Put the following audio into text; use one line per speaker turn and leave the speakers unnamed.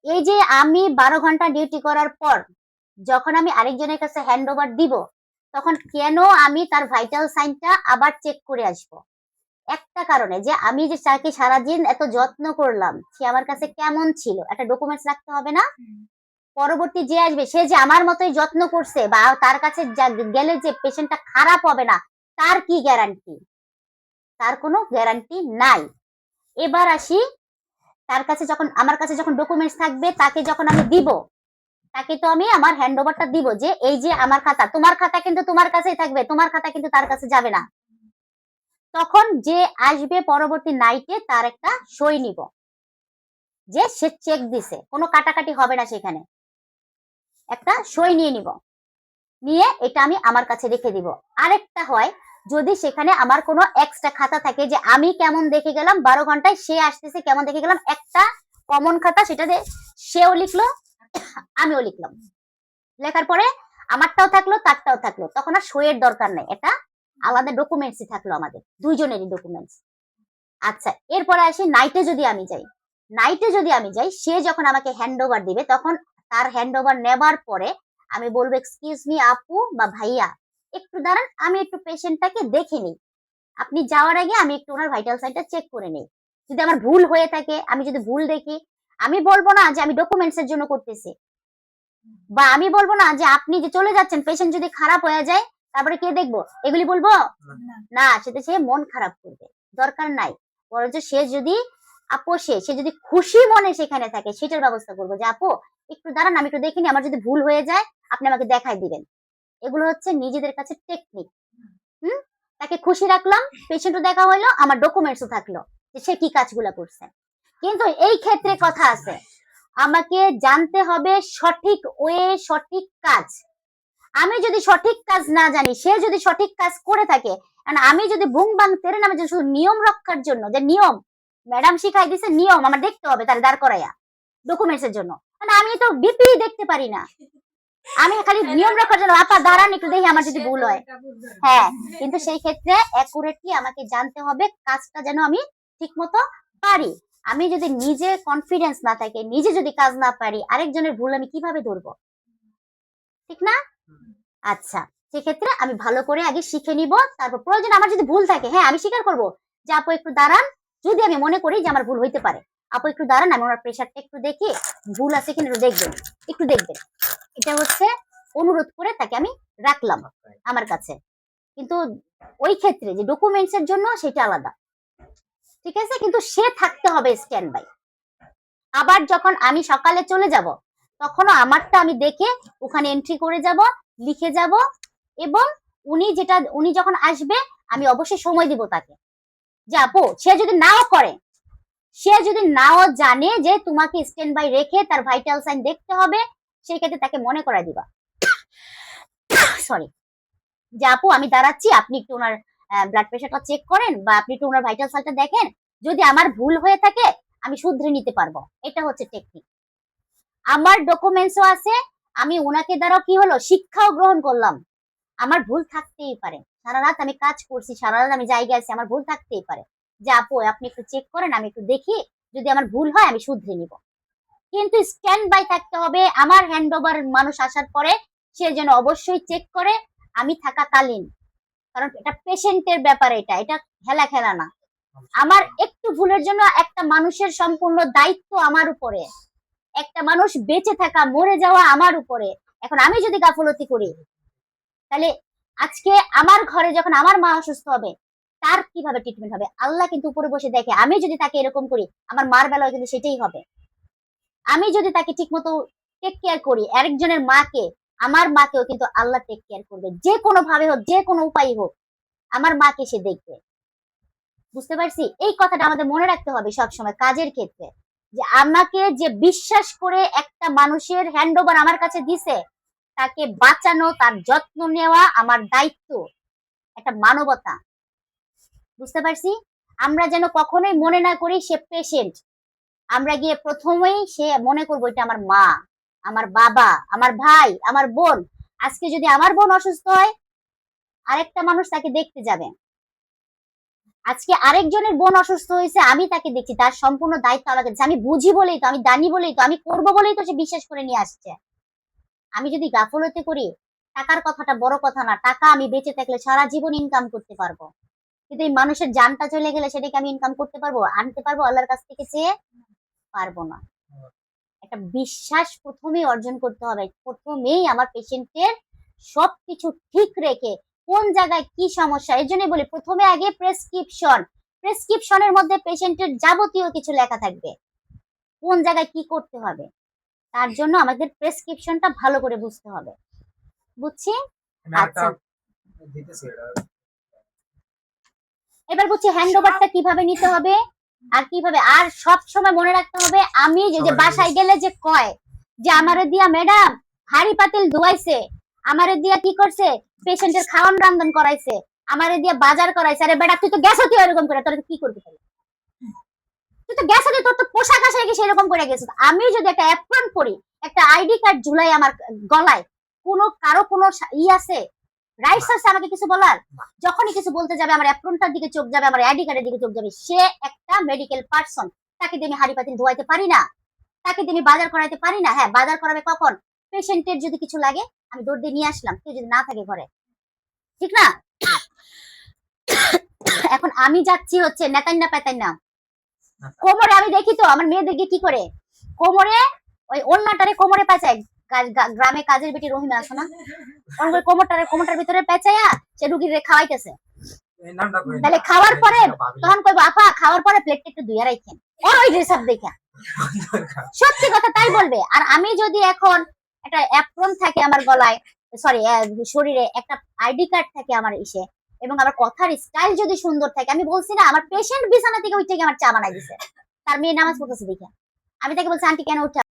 এই যে আমি 12 ঘন্টা ডিউটি করার পর যখন আমি আরেকজনের কাছে হ্যান্ড ওভার দিব, তখন কেন আমি তার ভাইটাল সাইনটা আবার চেক করে আসব? একটা কারণে, যে আমি যে তাকে সারাদিন এত যত্ন করলাম, সে আমার কাছে কেমন ছিল, একটা ডকুমেন্টস রাখতে হবে না? পরবর্তী যে আসবে সে যে আমার মতোই যত্ন করছে, বা তার কাছে গেলে যে পেশেন্টটা খারাপ হবে না, তার কি গ্যারান্টি? তার কোনো গ্যারান্টি নাই। এবার আসি, তার কাছে যখন আমার কাছে যখন ডকুমেন্টস থাকবে, তাকে যখন আমি দিব, তাকে তো আমি আমার হ্যান্ড ওভারটা দিব, যে এই যে আমার খাতা, তোমার খাতা কিন্তু তোমার কাছেই থাকবে, তোমার খাতা কিন্তু তার কাছে যাবে না। তখন যে আসবে পরবর্তী নাইটে, তার একটা সই নিব, যে সে চেক দিছে, কোনো কাটাকাটি হবে না, সেখানে একটা সই নিয়ে নিব, নিয়ে এটা আমি আমার কাছে রেখে দিব। আরেকটা হয়, যদি সেখানে আমার কোনো এক্সট্রা খাতা থাকে, যে আমি কেমন দেখে গেলাম 12 ঘন্টায়, সে আসতেছে কেমন দেখে গেলাম, একটা কমন খাতা, সেটাতে সেও লিখলো, আমিও লিখলাম, লেখার পরে আমারটাও থাকলো, তারটাও থাকলো, তখন আর সইয়ের দরকার নেই, এটা আলাদা ডকুমেন্টসই থাকলো, আমাদের দুইজনেরই ডকুমেন্টস। আচ্ছা, এরপরে আসি নাইটে যদি আমি যাই। নাইটে যদি আমি যাই, সে যখন আমাকে হ্যান্ড ওভার দিবে, তখন তার হ্যান্ড ওভার নেবার পরে আমি বলবো, এক্সকিউজ মি আপু বা ভাইয়া, একটু দাঁড়ান, আমি একটু পেশেন্টটাকে দেখে নিই, আপনি যাওয়ার আগে আমি একটু ওনার ভাইটাল সাইনটা চেক করে নিই। যদি আমার ভুল হয়ে থাকে, আমি যদি ভুল দেখি, আমি বলবো না যে আমি ডকুমেন্টস এর জন্য করতেছি, বা আমি বলবো না যে আপনি যে চলে যাচ্ছেন, পেশেন্ট যদি খারাপ হয়ে যায় তারপরে কে দেখবো, এগুলি বলবো না, সেটা সে মন খারাপ করবে, দরকার নাই। বরঞ্চ সে যদি আপোষে, সে যদি খুশি মনে সেখানে থাকে, সেটার ব্যবস্থা করবো, যে আপু একটু দাঁড়ান, আমি একটু দেখিনি, আমার যদি ভুল হয়ে যায় আপনি আমাকে দেখাই দিবেন। এগুলো হচ্ছে নিজেদের কাছে টেকনিক। হুম, তাকে খুশি রাখলাম, পেশেন্টও দেখা হইলো, আমার ডকুমেন্টসও থাকলো, যে সে কি কাজগুলা করছে। কিন্তু এই ক্ষেত্রে কথা আছে, আমাকে জানতে হবে সঠিক ওয়ে, সঠিক কাজ। আমি যদি সঠিক কাজ না জানি, সে যদি সঠিক কাজ করে থাকে, আমি যদি বুং বাং তেরে নামে, শুধু নিয়ম রক্ষার জন্য, যে নিয়ম ম্যাডাম শিখাই দিছে, নিয়ম আমার দেখতে হবে, তার দাঁড় করাইয়া ডকুমেন্টস এর জন্য, আমি তো বিপি দেখতে পারি না, আমি খালি নিয়ম রক্ষার জন্য, আপা দাঁড়ান একটু দেখি আমার যদি ভুল হয়। হ্যাঁ, কিন্তু সেই ক্ষেত্রে অ্যাকুরেটলি আমাকে জানতে হবে কাজটা যেন আমি ঠিক মতো পারি। আমি যদি নিজে কনফিডেন্স না থাকে, নিজে যদি কাজ না পারি, আরেকজনের ভুল আমি কিভাবে ধরবো? ঠিক না? আচ্ছা, সেক্ষেত্রে আমি ভালো করে আগে শিখে নিব, তারপর প্রয়োজন আমার যদি ভুল থাকে, হ্যাঁ আমি স্বীকার করব, যে আপু একটু দাঁড়ান, যদি আমি মনে করি যে আমার ভুল হইতে পারে, আপু একটু দাঁড়ান, আমি ওনার প্রেশারটা একটু দেখি, ভুল আছে কিনা একটু দেখবেন, একটু দেখবেন। এটা হচ্ছে অনুরোধ করে তাকে আমি রাখলাম আমার কাছে। কিন্তু ওই ক্ষেত্রে যে ডকুমেন্টস এর জন্য সেটা আলাদা, ঠিক আছে, কিন্তু সে থাকতে হবে স্ট্যান্ড বাই। আবার যখন আমি সকালে চলে যাব, তখনও আমারটা আমি দেখে ওখানে এন্ট্রি করে যাব, লিখে যাব, এবং উনি যখন আসবে, আমি অবশ্যই সময় দিব তাকে, যে আপু সে যদি নাও করে, সে যদি নাও জানে যে তোমাকে স্ট্যান্ড বাই রেখে তার ভাইটাল সাইন দেখতে হবে, সেই ক্ষেত্রে তাকে মনে করাই দিবা, সরি, যে আপু আমি দাঁড়াচ্ছি, আপনি একটু ওনার ব্লাড প্রেশারটা চেক করেন, বা আপনি একটু ওনার ভাইটাল সাইনটা দেখেন, যদি আমার ভুল হয়ে থাকে আমি শুধরে নিতে পারবো। এটা হচ্ছে টেকনিক। আমার ডকুমেন্টসও আছে, আমি ওনাকে দ্বারা কি হলো, শিক্ষাও গ্রহণ করলাম। আমার ভুল থাকতেই পারে, সারা রাত আমি কাজ করছি, সারা রাত আমি জায়গায় আছি, আমার ভুল থাকতেই পারে, যে আপু আপনি একটু চেক করেন, আমি একটু দেখি, যদি আমার ভুল হয় আমি শুধরে নিব। কিন্তু স্ট্যান্ড বাই থাকতে হবে, আমার হ্যান্ড ওভার মানুষ আসার পরে সে যেন অবশ্যই চেক করে, আমি থাকাকালীন। কারণ এটা পেশেন্টের ব্যাপার, এটা এটা খেলা খেলা না। আমার একটু ভুলের জন্য একটা মানুষের সম্পূর্ণ দায়িত্ব আমার উপরে, একটা মানুষ বেঁচে থাকা মরে যাওয়া আমার উপরে। এখন আমি যদি গাফলতি করি, তাহলে আজকে আমার ঘরে যখন আমার মা অসুস্থ হবে, তার কিভাবে ট্রিটমেন্ট হবে? আল্লাহ কিন্তু উপরে বসে দেখে, আমি যদি তাকে এরকম করি, আমার মার বেলায় কিন্তু সেটাই হবে। আমি যদি তাকে ঠিক মতো টেক কেয়ার করি, আরেকজনের মাকে, আমার মাকেও কিন্তু আল্লাহ টেক কেয়ার করবে, যে কোনো ভাবে হোক, যে কোনো উপায় হোক, আমার মাকে সে দেখবে। বুঝতে পারছি? এই কথাটা আমাদের মনে রাখতে হবে সব সময় কাজের ক্ষেত্রে, যে আমাকে যে বিশ্বাস করে একটা মানুষের হ্যান্ড ওভার আমার কাছে দিছে, তাকে বাঁচানো, তার যত্ন নেওয়া আমার দায়িত্ব, একটা মানবতা। বুঝতে পারছি? আমরা যেন কখনোই মনে না করি সে পেশেন্ট, আমরা গিয়ে প্রথমেই সে মনে করবো এটা আমার মা, আমার বাবা, আমার ভাই, আমার বোন। আজকে যদি আমার বোন অসুস্থ হয়, আরেকটা মানুষ তাকে দেখতে যাবে, আজকে আরেকজনের বোন অসুস্থ হয়েছে, আমি তাকে দেখছি, তার সম্পূর্ণ দায়িত্ব আমাকে দিচ্ছে। আমি বুঝি বলেই তো, আমি জানি বলেই তো, আমি করবো বলেই তো সে বিশ্বাস করে নিয়ে আসছে। আমি যদি গাফলতি করি, টাকার কথাটা বড় কথা না, টাকা আমি বেঁচে থাকলে সারা জীবন ইনকাম করতে পারবো, কিন্তু এই মানুষের জানটা চলে গেলে সেটাকে আমি ইনকাম করতে পারবো, আনতে পারবো আল্লাহর কাছ থেকে চেয়ে? পারবো না। একটা বিশ্বাস প্রথমেই অর্জন করতে হবে। প্রথমেই আমার পেশেন্টের সবকিছু ঠিক রেখে কোন জায়গায় কি সমস্যা, এই জন্য বলি প্রথমে আগে প্রেসক্রিপশনের মধ্যে পেশেন্টের যাবতীয় কিছু লেখা থাকবে, কোন জায়গায় কি করতে হবে। তার জন্য আমাদের প্রেসক্রিপশনটা ভালো করে বুঝতে হবে। বুঝছি? আচ্ছা, এবার বুঝছি হ্যান্ড ওভারটা কিভাবে নিতে হবে আর কিভাবে। আর সব সময় মনে রাখতে হবে, আমি যে বাসায় গেলে যে কয় যে আমারে দিয়া ম্যাডাম হাড়ি পাতিল ধুয়াইছে, আমারে দিয়া কি করছে পেশেন্টের খাওয়ান রান্ধন করাইছে, আমারে দিয়া বাজার করাইছে। আরে বেটা তুই তো গেছ, তুই এরকম করে তোর কি করবি? তুই তো গেছ, তোর তো পোশাক আশাক কি সেরকম করে গেছিস। আমি যদি একটা অ্যাপ্রন করি, একটা আইডি কার্ড ঝুলাই আমার গলায়, কারো কোনো আছে, রাইটস আছে আমাকে কিছু বলার? যখনই কিছু বলতে যাবে আমার অ্যাপ্রনটার দিকে চোখ যাবে, আমার আইডি কার্ডের দিকে চোখ যাবে। সে একটা মেডিকেল পার্সন, তাকে দিয়ে আমি হাড়ি পাতিল ধোয়াইতে পারি না, তাকে দিয়ে আমি বাজার করাইতে পারি না। হ্যাঁ, বাজার করাবে কখন? পেশেন্টের যদি কিছু লাগে আমি দৌড় দিয়ে নিয়ে আসলাম, কেউ যদি না থাকে ঘরে, ঠিক না? এখন আমি যাচ্ছি হচ্ছে নেতান্না পেতান্না, কোমরে আমি দেখি তো আমার মেয়ে দেখে কি করে কোমরে ওই ওন্নাটারে কোমরে পেঁচায়। গ্রামে কাজের বেটি রহিমা আছে না, কোমরটার ভিতরে পেঁচাইয়া সে রুগীরে খাওয়াইতেছে। তাহলে খাওয়ার পরে তখন কইবো আপা খাওয়ার পরে প্লেটটা একটু ধুইয়া রাখেন, ওর ওই ড্রেস আপ দেখা সত্যি কথা তাই বলবে। আর আমি যদি এখন একটা অ্যাপ্রন থাকে আমার গলায়, সরি শরীরে একটা আইডি কার্ড থাকে আমার ইসে, এবং আমার কথার স্টাইল যদি সুন্দর থাকে, আমি বলছি না আমার পেশেন্ট বিছানা থেকে উঠে আমার চা বানাই দিছে, তার মেয়ে নামাজ পড়তেছে দেখে আমি তাকে বলছি আন্টি কেন উঠে